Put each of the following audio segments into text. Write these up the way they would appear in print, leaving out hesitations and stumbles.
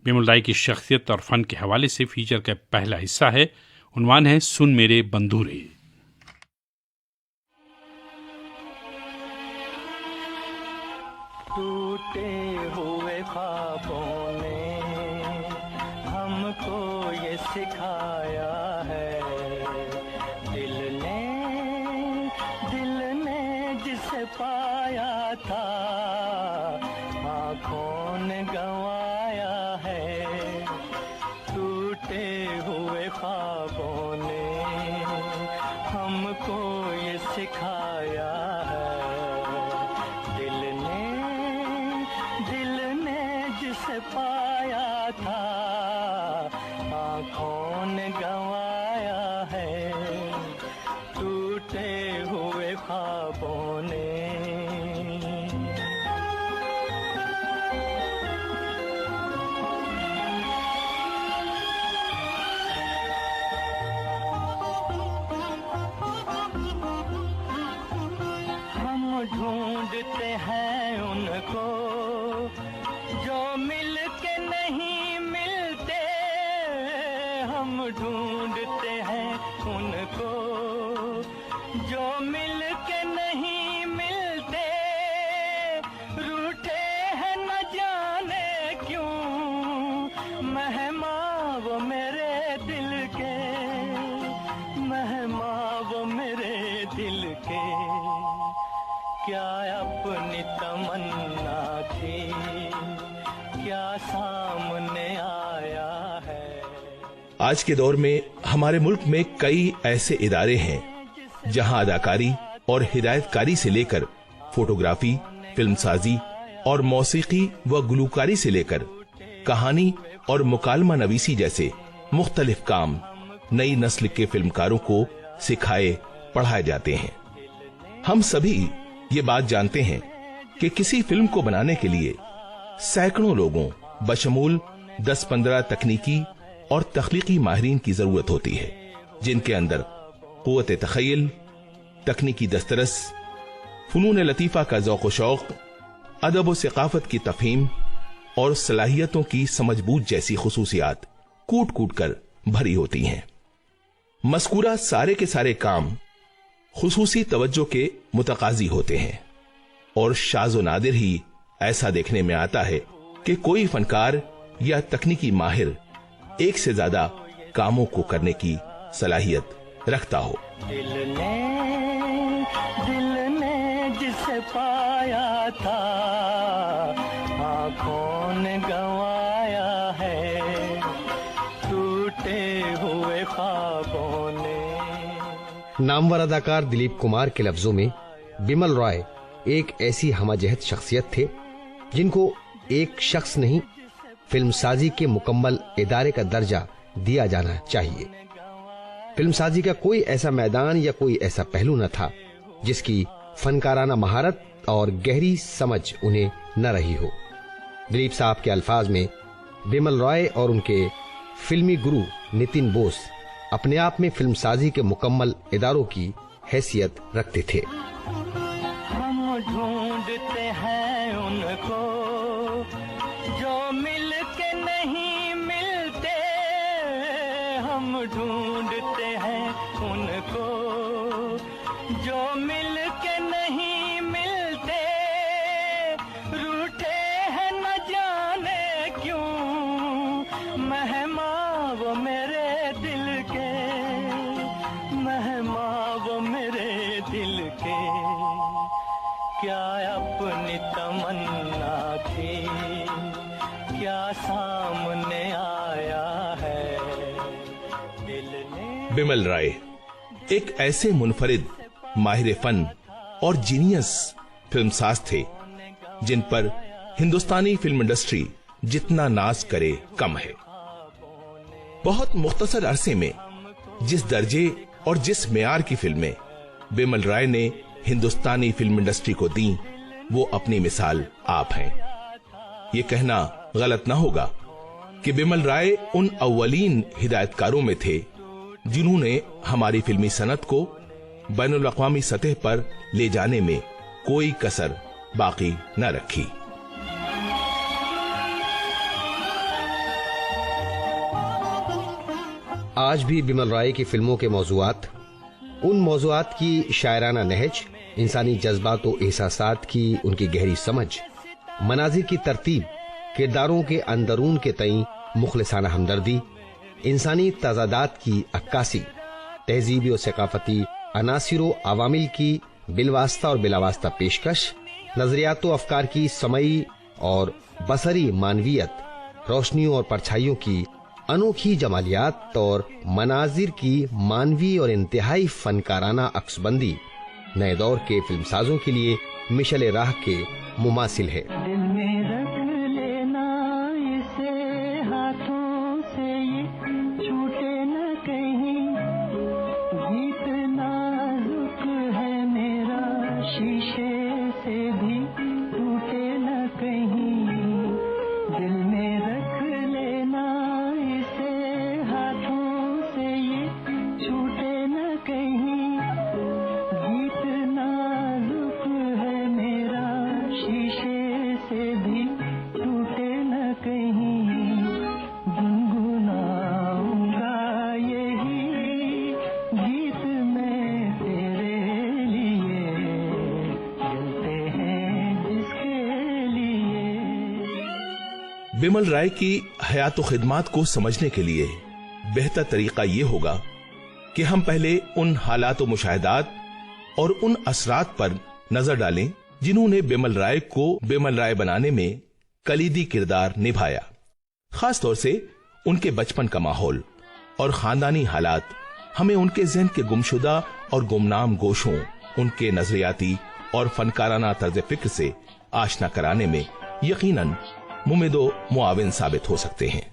बिमल राय की शख्सियत और फन के हवाले से फीचर का पहला हिस्सा है। उन्वान है सुन मेरे बंधुरे। टूटे हुए ख्वाबों ने हमको ये सिखाया है, दिल ने जिसे पाया था आँखों ने गंवाया है। टूटे हुए ख्वाबों ने हमको ये सिखाया है, जिसे पाया था आँखों ने गंवाया है। टूटे हुए ख्वाबों ने हम ढूंढते हैं उनको जो मिल के नहीं मिलते, हम ढूंढते हैं उनको जो मिल के नहीं मिलते, रूठे हैं न जाने क्यों मेहमां वो मेरे दिल के, मेहमां वो मेरे दिल के। क्या अपनी तमन्ना थी क्या सामने आया है। आज के दौर में हमारे मुल्क में कई ऐसे इदारे हैं जहां अदाकारी और हिदायतकारी से लेकर फोटोग्राफी, फिल्मसाजी और मौसीकी व गुलूकारी से लेकर कहानी और मुकालमा नवीसी जैसे मुख्तलिफ काम नई नस्ल के फिल्मकारों को सिखाए पढ़ाए जाते हैं। हम सभी ये बात जानते हैं कि किसी फिल्म को बनाने के लिए सैकड़ों लोगों बशमूल 10-15 तकनीकी और तख्लीकी माहिरीन की जरूरत होती है, जिनके अंदर कुव्वत तखय्युल, तकनीकी दस्तरस, फनून लतीफा का ज़ौक़ व शौक़, अदब व सक़ाफ़त की तफ़हीम और सलाहियतों की समझबूझ जैसी खुसूसियात कूट कूट कर भरी होती हैं। मज़कूरा सारे के सारे काम खुसूसी तवज्जो के मुतकाजी होते हैं और शाज़ो नादिर ही ऐसा देखने में आता है कि कोई फनकार या तकनीकी माहिर एक से ज्यादा कामों को करने की सलाहियत रखता हो। दिल ने जिसे पाया था आँखों ने गंवाया है। टूटे हुए ख्वाबों ने। नामवर अदाकार दिलीप कुमार के लफ्जों में बिमल रॉय एक ऐसी हमजहत शख्सियत थे जिनको एक शख्स नहीं फिल्मसाजी के मुकम्मल इदारे का दर्जा दिया जाना चाहिए। फिल्मसाजी का कोई ऐसा मैदान या कोई ऐसा पहलू न था जिसकी फनकाराना महारत और गहरी समझ उन्हें न रही हो। दिलीप साहब के अल्फाज में बिमल रॉय और उनके फिल्मी गुरु नितिन बोस अपने आप में फिल्मसाजी के मुकम्मल इदारों की हैसियत रखते थे। हम ढूंढते हैं उनको जो मिल के नहीं मिलते, हम ढूंढते हैं उनको जो मिल के नहीं मिलते, रूठे हैं न जाने क्यों मेहमां वो मेरे दिल के, मेहमां वो मेरे दिल के। क्या अपनी तमन्ना थी क्या सामने आया है। दिल ने। बिमल राय एक ऐसे मुनफरिद माहिर फन और जीनियस फिल्मसाज थे जिन पर हिंदुस्तानी फिल्म इंडस्ट्री जितना नाज करे कम है। बहुत मुख्तसर अरसे में जिस दर्जे और जिस मेयार की फिल्में बिमल राय ने हिंदुस्तानी फिल्म इंडस्ट्री को दी, वो अपनी मिसाल आप हैं। ये कहना गलत ना होगा कि बिमल राय उन अव्वलीन हिदायतकारों में थे जिन्होंने हमारी फिल्मी सनत को बैनुल अक़वामी सतह पर ले जाने में कोई कसर बाकी न रखी। आज भी बिमल रॉय की फिल्मों के मौज़ूआत, उन मौज़ूआत की शायराना नहज, इंसानी जज्बात और एहसासात की उनकी गहरी समझ, मनाजिर की तरतीब, किरदारों के अंदरून के तई मुखलिसाना हमदर्दी, इंसानी तजादात की अक्कासी, तहजीबी और सकाफती अनासिर व अवामिल की बिलवास्ता और बिलावास्ता पेशकश, नजरियात व अफकार की समई और बसरी मानवियत, रोशनियों और परछाइयों की अनोखी जमालियात और मनाजिर की मानवी और इंतहाई फनकाराना अक्सबंदी नए दौर के फिल्मसाजों के लिए मिशल राह के मुमासिल है। दिल में रख लेना इसे हाथों से, ये छूटे न कहीं, गीत नाजुक है मेरा, शीशे से भी टूटे न कहीं। दिल में रख लेना इसे हाथों से, ये छूटे न कहीं, गीत नाजुक है मेरा, शीशे से भी टूटे न कहीं। गुनगुनाऊंगा यही गीत मैं तेरे लिए, जलते हैं जिसके लिए। बिमल रॉय की हयात व खिदमात को समझने के लिए बेहतर तरीका ये होगा कि हम पहले उन हालात व मुशाहिदात और उन असरात पर नजर डालें जिन्होंने बिमल रॉय को बिमल रॉय बनाने में कलीदी किरदार निभाया। खास तौर से उनके बचपन का माहौल और खानदानी हालात हमें उनके ज़हन के गुमशुदा और गुमनाम गोशों, उनके नजरियाती और फनकाराना तर्ज फिक्र से आशना कराने में यकीनन मुमिदो मुआविन साबित हो सकते हैं।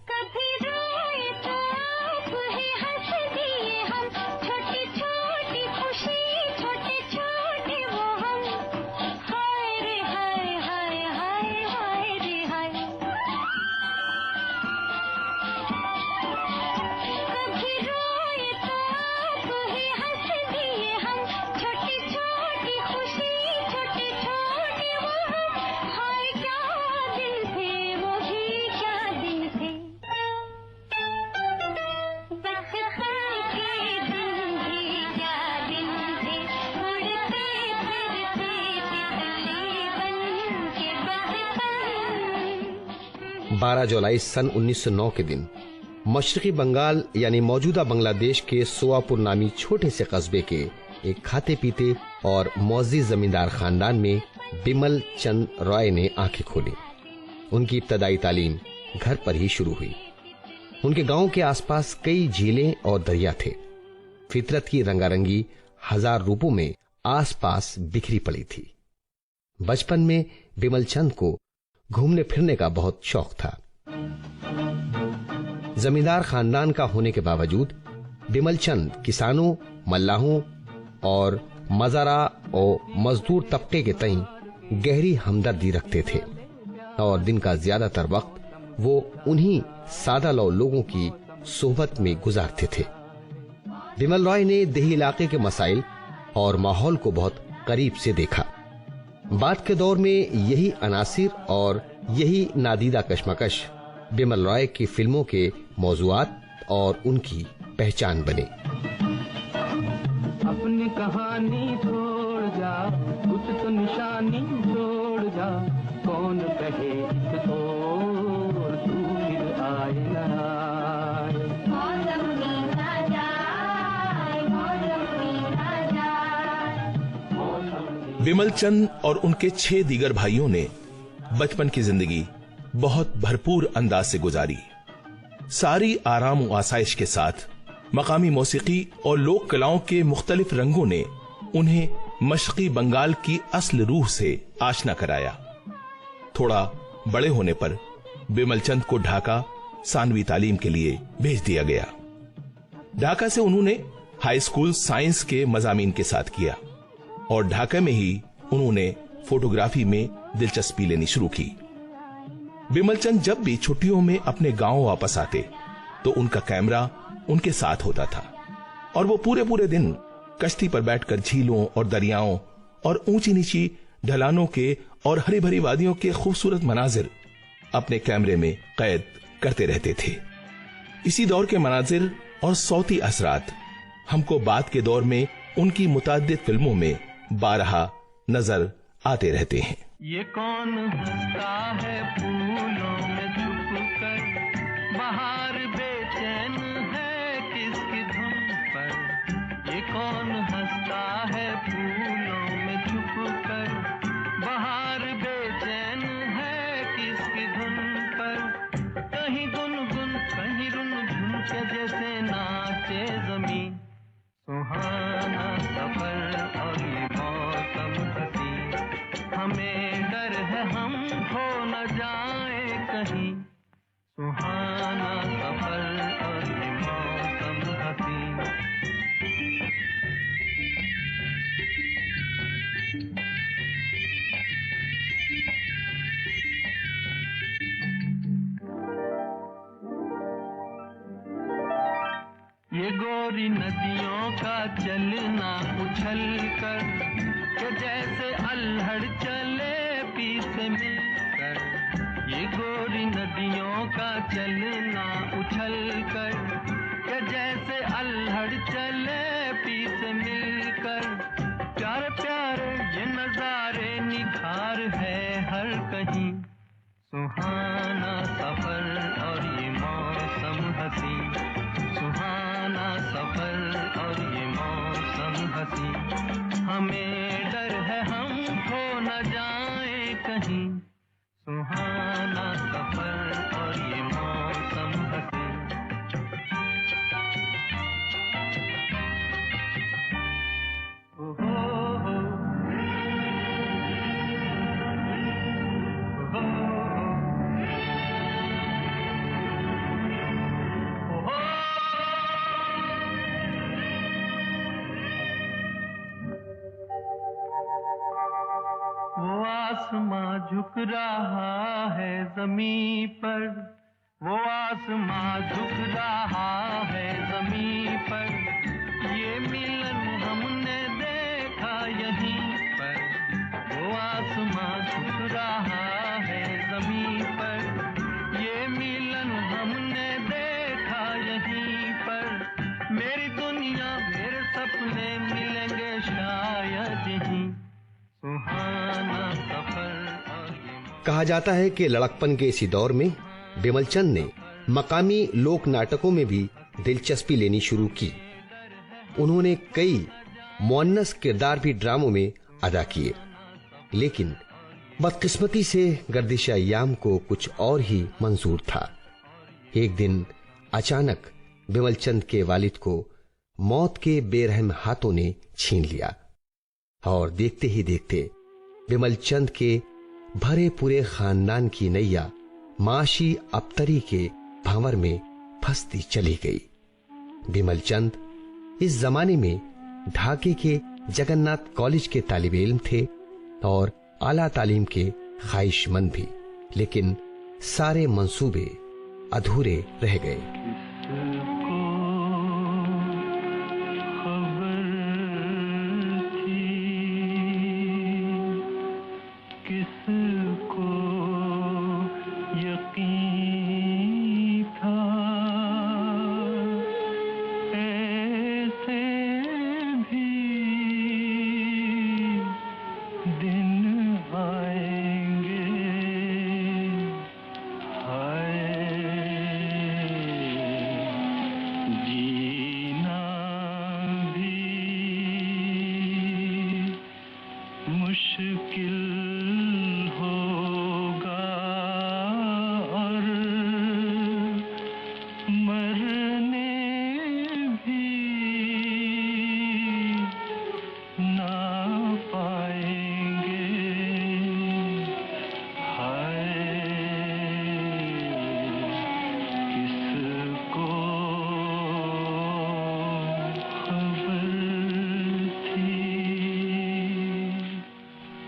बारह जुलाई सन 1909 के दिन मशरकी बंगाल यानी मौजूदा बांग्लादेश के सोआपुर नामी छोटे से कस्बे के एक खाते पीते और मौजी जमींदार खानदान में बिमल चंद रॉय ने आंखें खोली। उनकी इब्तदाई तालीम घर पर ही शुरू हुई। उनके गांव के आसपास कई झीलें और दरिया थे। फितरत की रंगारंगी हजार रूपों में आसपास बिखरी पड़ी थी। बचपन में बिमल चंद को घूमने फिरने का बहुत शौक था। जमींदार खानदान का होने के बावजूद बिमल चंद किसानों, मल्लाहों और मज़ारा और मजदूर तबके के तई गहरी हमदर्दी रखते थे और दिन का ज्यादातर वक्त वो उन्हीं सादा लौ लोगों की सोहबत में गुजारते थे। बिमल रॉय ने देही इलाके के मसाइल और माहौल को बहुत करीब से देखा। बाद के दौर में यही अनासिर और यही नादीदा कशमकश बिमल रॉय की फिल्मों के मौज़ूआत और उनकी पहचान बने। अपनी कहानी छोड़ जा, कुछ तो निशानी छोड़ जा, कौन कहे तो तू फिर आए ना आए। बिमल चंद और उनके 6 दीगर भाइयों ने बचपन की जिंदगी बहुत भरपूर अंदाज से गुजारी। सारी आराम और आसाइश के साथ मकामी मौसीकी और लोक कलाओं के मुख्तलिफ रंगों ने उन्हें मशरकी बंगाल की असल रूह से आशना कराया। थोड़ा बड़े होने पर बिमल चंद को ढाका सानवी तालीम के लिए भेज दिया गया। ढाका से उन्होंने हाई स्कूल साइंस के मजामीन के साथ किया और ढाका में ही उन्होंने फोटोग्राफी में दिलचस्पी लेनी शुरू की। बिमल चंद जब भी छुट्टियों में अपने गांव वापस आते तो उनका कैमरा उनके साथ होता था और वो पूरे पूरे दिन कश्ती पर बैठकर झीलों और दरियाओं और ऊंची नीची ढलानों के और हरी भरी वादियों के खूबसूरत मनाजिर अपने कैमरे में कैद करते रहते थे। इसी दौर के मनाजिर और सौती असरात हमको बाद के दौर में उनकी मुताद्दिद फिल्मों में बारहा नजर आते रहते हैं। ये कौन हंसता है फूलों में छुप कर, बाहर बेचैन है किसकी धुन पर। ये कौन हंसता है फूलों में छुप कर, बाहर बेचैन है किसकी धुन पर। कहीं गुनगुन कहीं रुनझुन के जैसे नाचे जमीन, सुहाना सफर और ये मौसम हसी। हमें डर है हम खो न जाए कहीं, सुहाना सफर और ये मौसम हसी। ये गोरी नदियों का चलना उछल कर, के जैसे अल्हड़ चले पीस मिलकर। ये गोरी नदियों का चलना उछल कर, के जैसे अल्हड़ चले पीस मिलकर। प्यारे प्यारे ये नजारे निखार है हर कहीं, सुहाना सफर और ये मौसम हसी। सुहाना सफर और ये मौसम हसी। हमें डर है हम खो न जाए कहीं, सुहाना सफर और ये मौसम हसी। ओ हो हो, ओ हो वो आसमां झुक रहा है ज़मीं पर, वो आसमां झुक रहा है ज़मीं पर। ये मिलन हमने देखा यहीं पर, वो आसमां झुक रहा है ज़मीं पर। ये मिलन हमने देखा यहीं पर। मेरी दुनिया मेरे सपने मिलेंगे शायद यहीं, सुहाना सफर और ये। कहा जाता है कि लड़कपन के इसी दौर में बिमल चंद ने मकामी लोक नाटकों में भी दिलचस्पी लेनी शुरू की। उन्होंने कई मुअन्नस किरदार भी ड्रामों में अदा किए, लेकिन बदकिस्मती से गर्दिश अय्याम को कुछ और ही मंजूर था। एक दिन अचानक बिमल चंद के वालिद को मौत के बेरहम हाथों ने छीन लिया और देखते ही देखते बिमल चंद के भरे पूरे खानदान की नैया माशी अबतरी के भंवर में फंसती चली गई। बिमल चंद इस जमाने में ढाके के जगन्नाथ कॉलेज के तालिब इल्म थे और आला तालीम के ख्वाहिशमंद भी, लेकिन सारे मंसूबे अधूरे रह गए।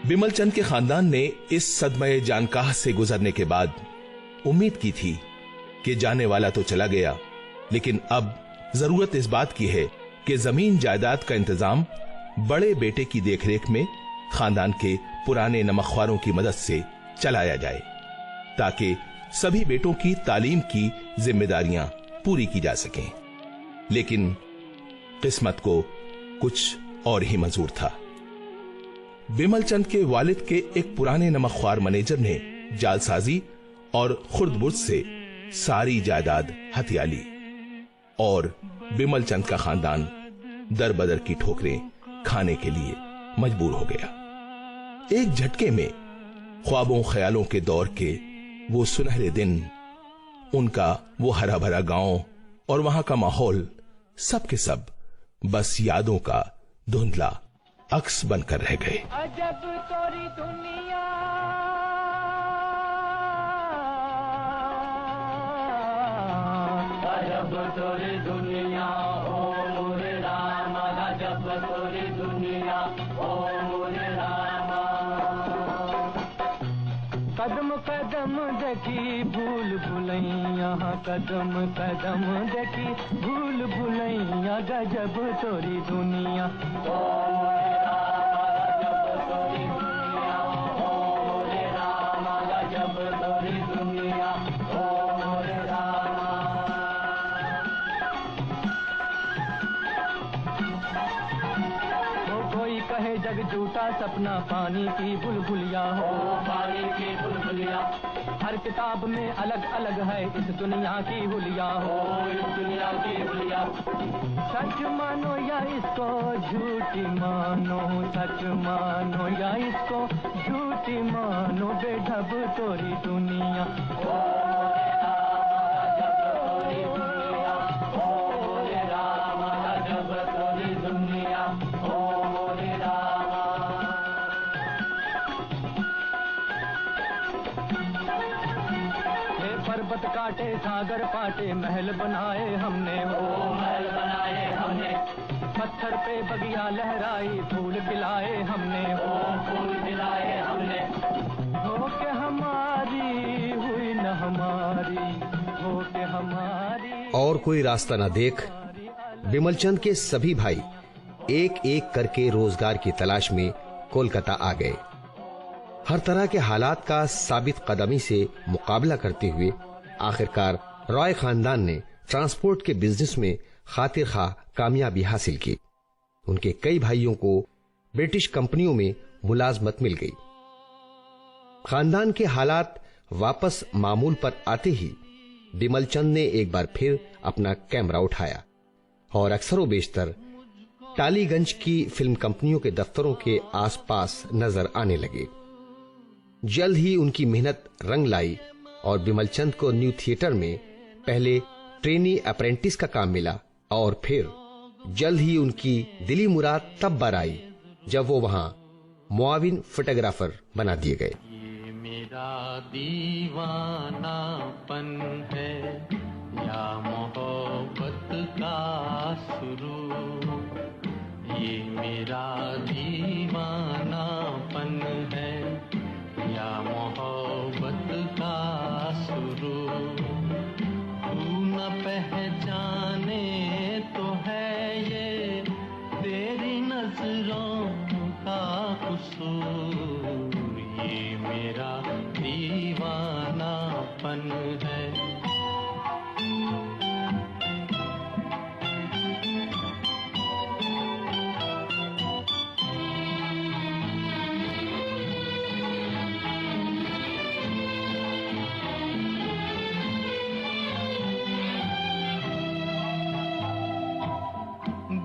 बिमल चंद के खानदान ने इस सदमे जानकाह से गुजरने के बाद उम्मीद की थी कि जाने वाला तो चला गया, लेकिन अब जरूरत इस बात की है कि जमीन जायदाद का इंतजाम बड़े बेटे की देखरेख में खानदान के पुराने नमकख्वारों की मदद से चलाया जाए, ताकि सभी बेटों की तालीम की जिम्मेदारियां पूरी की जा सकें। लेकिन किस्मत को कुछ और ही मंजूर था। बिमल चंद के वालिद के एक पुराने नमकख्वार मैनेजर ने जालसाजी और खुर्द-बुर्द से सारी जायदाद हथिया ली और बिमल चंद का खानदान दर बदर की ठोकरें खाने के लिए मजबूर हो गया। एक झटके में ख्वाबों ख्यालों के दौर के वो सुनहरे दिन, उनका वो हरा भरा गांव और वहां का माहौल सब के सब बस यादों का धुंधला अक्स बनकर रह गए। अजब तोरी दुनिया, अजब तोरी दुनिया, ओ मोरे राम, अजब तोरी दुनिया, ओ मोरे राम। कदम कदम देखी भूल भुलैया, कदम कदम देखी भूल भुलैया, गजब तोरी दुनिया, ओ मोरे राम, गजब तोरी दुनिया, ओ मोरे राम, गजब तोरी दुनिया, ओ मोरे राम। कोई कहे जग झूठा सपना पानी की बुलबुलिया हो, पानी की बुलबुलिया। हर किताब में अलग अलग है इस दुनिया की हुलिया हो, इस दुनिया की हुलिया। सच मानो या इसको झूठी मानो, सच मानो या इसको झूठी मानो, बेढब तोरी दुनिया, ओ मोरे राम, गजब तोरी दुनिया, ओ मोरे राम, गजब तोरी दुनिया, ओ मोरे राम। पर्वत काटे सागर पाटे महल बनाए हमने, हो महल बनाए हमने। पत्थर पे बगिया लहराई फूल खिलाए हमने, हो फूल खिलाए हमने। हो के हमारी हुई न हमारी, हो के हमारी। और कोई रास्ता न देख बिमल चंद के सभी भाई एक एक करके रोजगार की तलाश में कोलकाता आ गए। हर तरह के हालात का साबित कदमी से मुकाबला करते हुए आखिरकार रॉय खानदान ने ट्रांसपोर्ट के बिजनेस में खातिर खा कामयाबी हासिल की। उनके कई भाइयों को ब्रिटिश कंपनियों में मुलाजमत मिल गई। खानदान के हालात वापस मामूल पर आते ही बिमल चंद ने एक बार फिर अपना कैमरा उठाया और अक्सरों बेशतर टालीगंज की फिल्म कंपनियों के दफ्तरों के आसपास नजर आने लगे। जल्द ही उनकी मेहनत रंग लाई और बिमल चंद को न्यू थिएटर में पहले ट्रेनी अप्रेंटिस का काम मिला और फिर जल्द ही उनकी दिली मुराद तब बर आई जब वो वहां मुआविन फोटोग्राफर बना दिए गए। ये मेरा दीवानापन है या मोहब्बत का शुरू, ये मेरा दीवानापन है या मोहब्बत का शुरू। तू न पहचाने तो है ये तेरी नजरों का कसूर, ये मेरा दीवानापन है।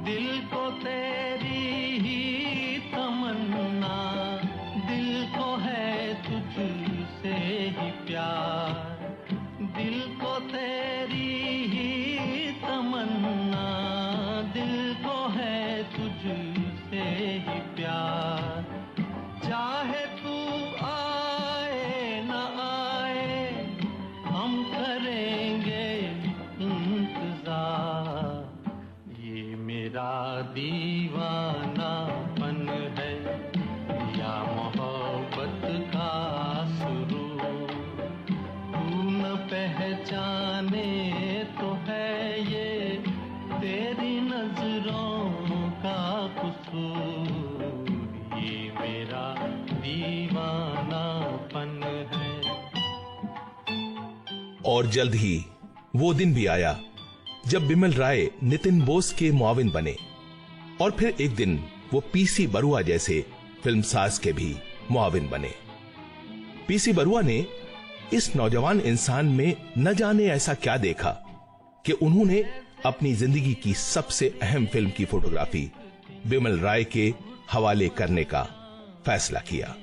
दिल को तेरी ही तमन्ना, दिल को है तुझसे ही प्यार, दिल को तेरी ही तमन्ना, दिल को है तुझसे ही प्यार। चाहे तू आए न आए हम करेंगे इंतजार, ये मेरा दीवानापन है या मोहब्बत का शुरू। तू न पहचाने तो है ये तेरी नजरों का कसूर, ये मेरा दीवानापन है। और जल्द ही वो दिन भी आया जब बिमल राय नितिन बोस के मुआविन बने और फिर एक दिन वो पीसी बरुआ जैसे फिल्मसाज के भी मुआविन बने। पीसी बरुआ ने इस नौजवान इंसान में न जाने ऐसा क्या देखा कि उन्होंने अपनी जिंदगी की सबसे अहम फिल्म की फोटोग्राफी बिमल राय के हवाले करने का फैसला किया।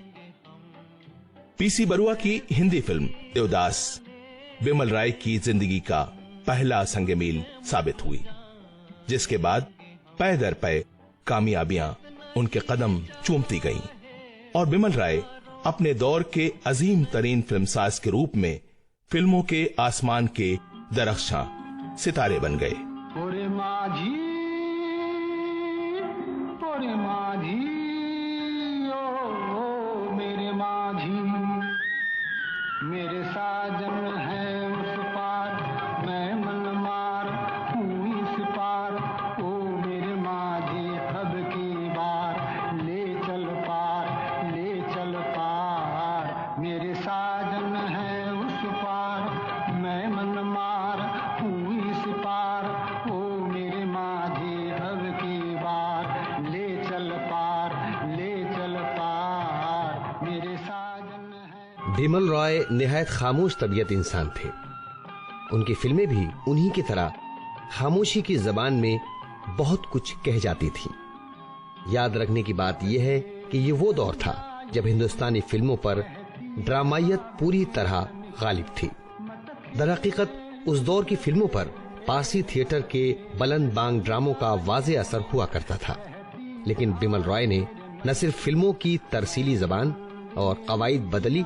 पीसी बरुआ की हिंदी फिल्म देवदास बिमल राय की जिंदगी का पहला संग-मील साबित हुई, जिसके बाद पै दर पै कामयाबियां उनके कदम चूमती गईं और बिमल राय अपने दौर के अजीम तरीन फिल्मसाज के रूप में फिल्मों के आसमान के दरख्शां सितारे बन गए। ओरे माझी ओ मेरे माझी, मेरे साजन है उस पार, मैं मन मार हूँ इस पार। ओ मेरे माझी अब की बार ले चल पार, ले चल पार। मेरे साजन है उस पार, मैं मन मार हूँ इस पार। ओ मेरे माझी अब की बार ले चल पार, ले चल पार। मेरे साजन है। बिमल रॉय निहायत खामोश तबीयत इंसान थे। उनकी फिल्में भी उन्हीं की तरह खामोशी की जबान में बहुत कुछ कह जाती थी। याद रखने की बात यह है कि ये वो दौर था जब हिंदुस्तानी फिल्मों पर ड्रामायत पूरी तरह गालिब थी। दरहकीकत उस दौर की फिल्मों पर पारसी थिएटर के बुलंद बांग ड्रामों का वाज़े असर हुआ करता था, लेकिन बिमल रॉय ने न सिर्फ फिल्मों की तरसीली जबान और कवायद बदली,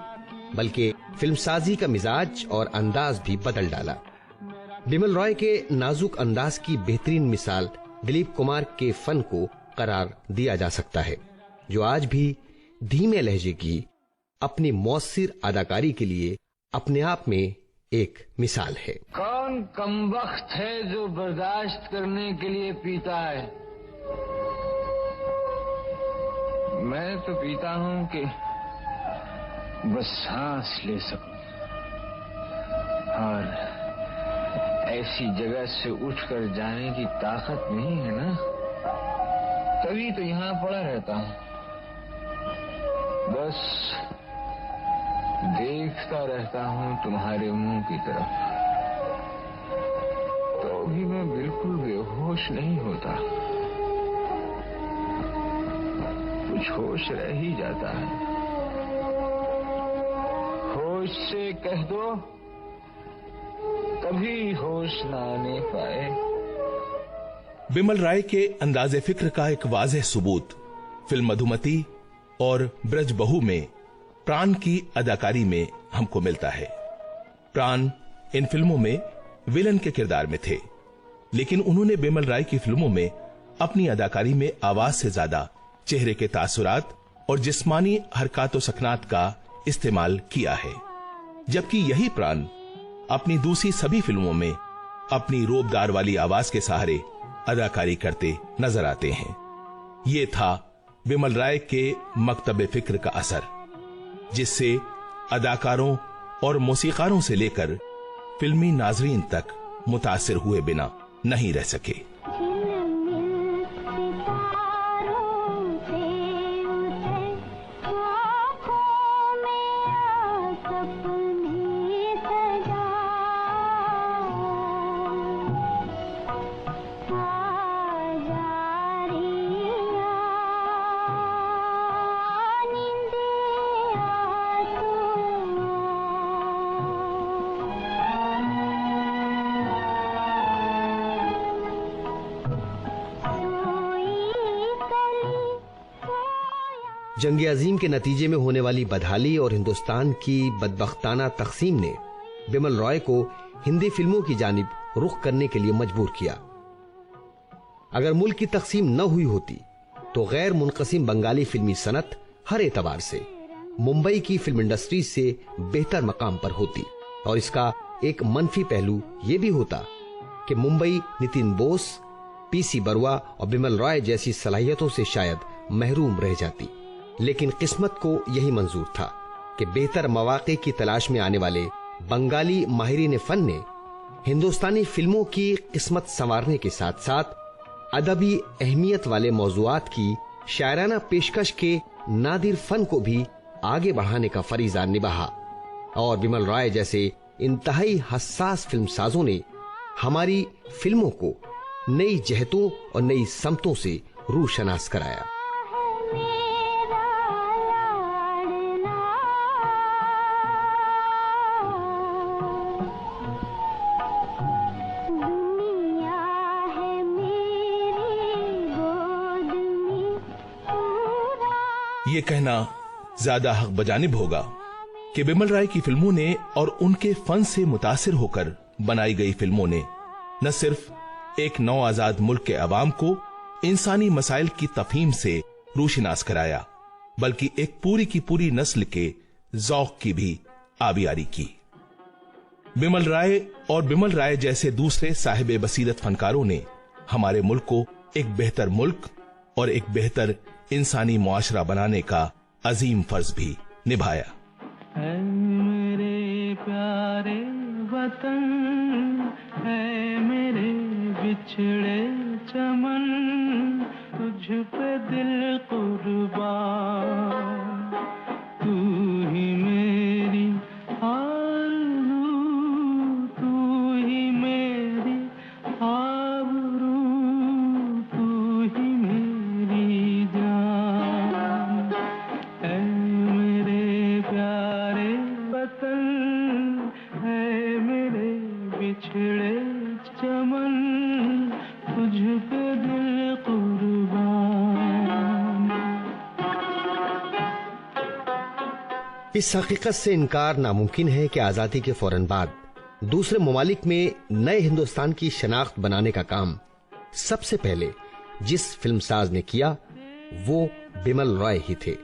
बल्कि फिल्मसाजी का मिजाज और अंदाज भी बदल डाला। बिमल रॉय के नाजुक अंदाज की बेहतरीन मिसाल दिलीप कुमार के फन को करार दिया जा सकता है, जो आज भी धीमे लहजे की अपनी मौसिर अदाकारी के लिए अपने आप में एक मिसाल है। कौन कमबख्त है जो बर्दाश्त करने के लिए पीता है? मैं तो पीता हूं कि बस सांस ले सकूं, और ऐसी जगह से उठकर जाने की ताकत नहीं है ना, तभी तो यहाँ पड़ा रहता हूँ, बस देखता रहता हूँ तुम्हारे मुंह की तरफ, तो भी मैं बिल्कुल बेहोश नहीं होता, कुछ होश रह ही जाता है। होश से कह दो कभी होश न आने पाए। बिमल राय के अंदाजे फिक्र का एक वाज़ेह सबूत फिल्म मधुमती और ब्रज बहू में प्राण की अदाकारी में हमको मिलता है। प्राण इन फिल्मों में विलन के किरदार में थे, लेकिन उन्होंने बिमल राय की फिल्मों में अपनी अदाकारी में आवाज से ज्यादा चेहरे के तासुरात और जिस्मानी हरकत सकनात का इस्तेमाल किया है, जबकि यही प्राण अपनी दूसरी सभी फिल्मों में अपनी रोबदार वाली आवाज के सहारे अदाकारी करते नजर आते हैं। ये था बिमल राय के मकतब फिक्र का असर, जिससे अदाकारों और मौसीकारों से लेकर फिल्मी नाजरीन तक मुतासिर हुए बिना नहीं रह सके। जंग अजीम के नतीजे में होने वाली बदहाली और हिंदुस्तान की बदबख्ताना तकसीम ने बिमल रॉय को हिंदी फिल्मों की जानिब रुख करने के लिए मजबूर किया। अगर मुल्क की तकसीम न हुई होती तो गैर मुनक़सिम बंगाली फिल्मी सनत हर एतबार से मुंबई की फिल्म इंडस्ट्री से बेहतर मकाम पर होती, और इसका एक मनफी पहलू यह भी होता कि मुंबई नितिन बोस, पीसी बरुआ और बिमल रॉय जैसी सलाहियतों से शायद महरूम रह जाती। लेकिन किस्मत को यही मंजूर था कि बेहतर मौके की तलाश में आने वाले बंगाली माहिरीन फन ने हिंदुस्तानी फिल्मों की किस्मत संवारने के साथ साथ अदबी अहमियत वाले मौजुआत की शायराना पेशकश के नादिर फन को भी आगे बढ़ाने का फरीजा निभाया और बिमल रॉय जैसे इंतहाई हसास फिल्मसाजों ने हमारी फिल्मों को नई जहतों और नई समतों से रूशनास कराया। ये कहना ज्यादा हक बजानिब होगा कि बिमल रॉय की फिल्मों ने और उनके फन से मुतासिर होकर बनाई गई फिल्मों ने न सिर्फ एक नौ आजाद मुल्क के अवाम को इंसानी मसाइल की तफहीम से रूशनास कराया, बल्कि एक पूरी की पूरी नस्ल के ज़ौक़ की भी आबियारी की। बिमल रॉय और बिमल रॉय जैसे दूसरे साहिब बसीरत फनकारों ने हमारे मुल्क को एक बेहतर मुल्क और एक बेहतर इंसानी मुआशरा बनाने का अजीम फर्ज भी निभाया। है मेरे प्यारे वतन, है मेरे बिछड़े चमन, तुझ पे दिल कुर्बान, तू ही मेरी आरज़ू, तू ही मेरी आबरू, तू ही मेरी जान, है मेरे प्यारे वतन, है मेरे बिछड़े चमन, तुझ पे दिल कुर्बान। इस हकीकत से इनकार नामुमकिन है कि आजादी के फौरन बाद दूसरे ममालिक में नए हिंदुस्तान की शनाख्त बनाने का काम सबसे पहले जिस फिल्मसाज ने किया वो बिमल रॉय ही थे।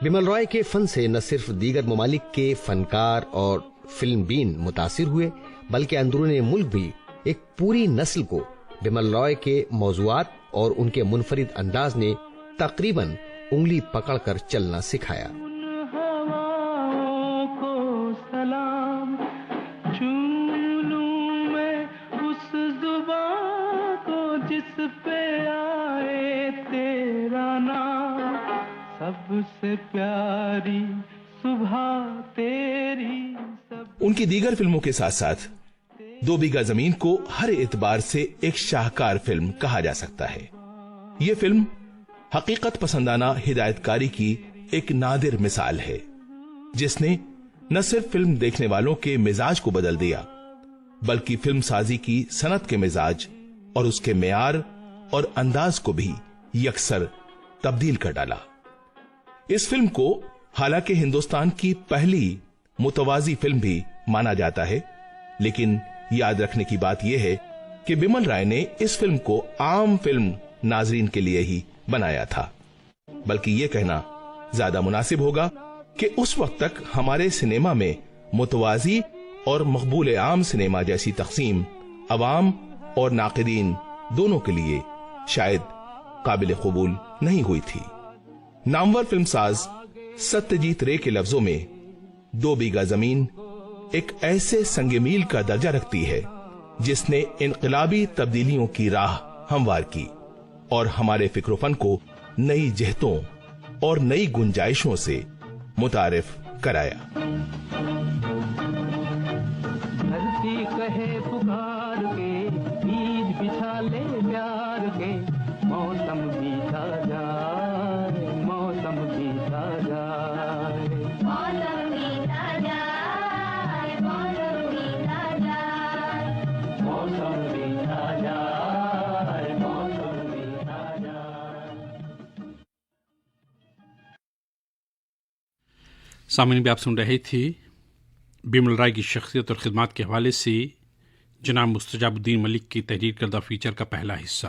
बिमल रॉय के फन से न सिर्फ दीगर ममालिक के फनकार और फिल्म बीन मुतासिर हुए, बल्कि अंदरूनी मुल्क भी एक पूरी नस्ल को बिमल रॉय के मौजुआत और उनके मुनफरिद अंदाज ने तकरीबन उंगली पकड़कर चलना सिखाया। उन हवाओं को सलाम, चूम लूं मैं उस जुबां को जिस पे आए तेरा नाम, सबसे प्यारी सुबह तेरी सब। उनकी दीगर फिल्मों के साथ साथ दो बीघा जमीन को हर एतबार से एक शाहकार फिल्म कहा जा सकता है। ये फिल्म हकीकत पसंदाना हिदायतकारी की एक नादिर मिसाल है, जिसने न सिर्फ फिल्म देखने वालों के मिजाज को बदल दिया, बल्कि फिल्म साजी की सनत के मिजाज और उसके मेयार और अंदाज को भी यकसर तब्दील कर डाला। इस फिल्म को हालांकि हिंदुस्तान की पहली मुतवाजी फिल्म भी माना जाता है, लेकिन याद रखने की बात यह है कि बिमल रॉय ने इस फिल्म को आम फिल्म नाजरीन के लिए ही बनाया था, बल्कि यह कहना ज्यादा मुनासिब होगा कि उस वक्त तक हमारे सिनेमा में मुतवाजी और मकबूल आम सिनेमा जैसी तकसीम अवाम और नाक़िदीन दोनों के लिए शायद काबिल कबूल नहीं हुई थी। नामवर फिल्मसाज सत्यजीत रे के लफ्जों में दो बीघा जमीन एक ऐसे संग मील का दर्जा रखती है जिसने इनकलाबी तब्दीलियों की राह हमवार की और हमारे फिक्र-फन को नई जहतों और नई गुंजाइशों से मुतारिफ कराया। धरती कहे पुकार के, बीज बिछा ले प्यार के, मौसम बीता जाए, मौसम बीता जाए, मौसम बीता जाए, मौसम बीता जाए, मौसम बीता जाए, मौसम बीता जाए। सामने भी आप सुन रहे थे बिमल रॉय की शख्सियत और खिदमात के हवाले से जनाब मुस्तजाबुद्दीन मलिक की तहरीर करदा फीचर का पहला हिस्सा।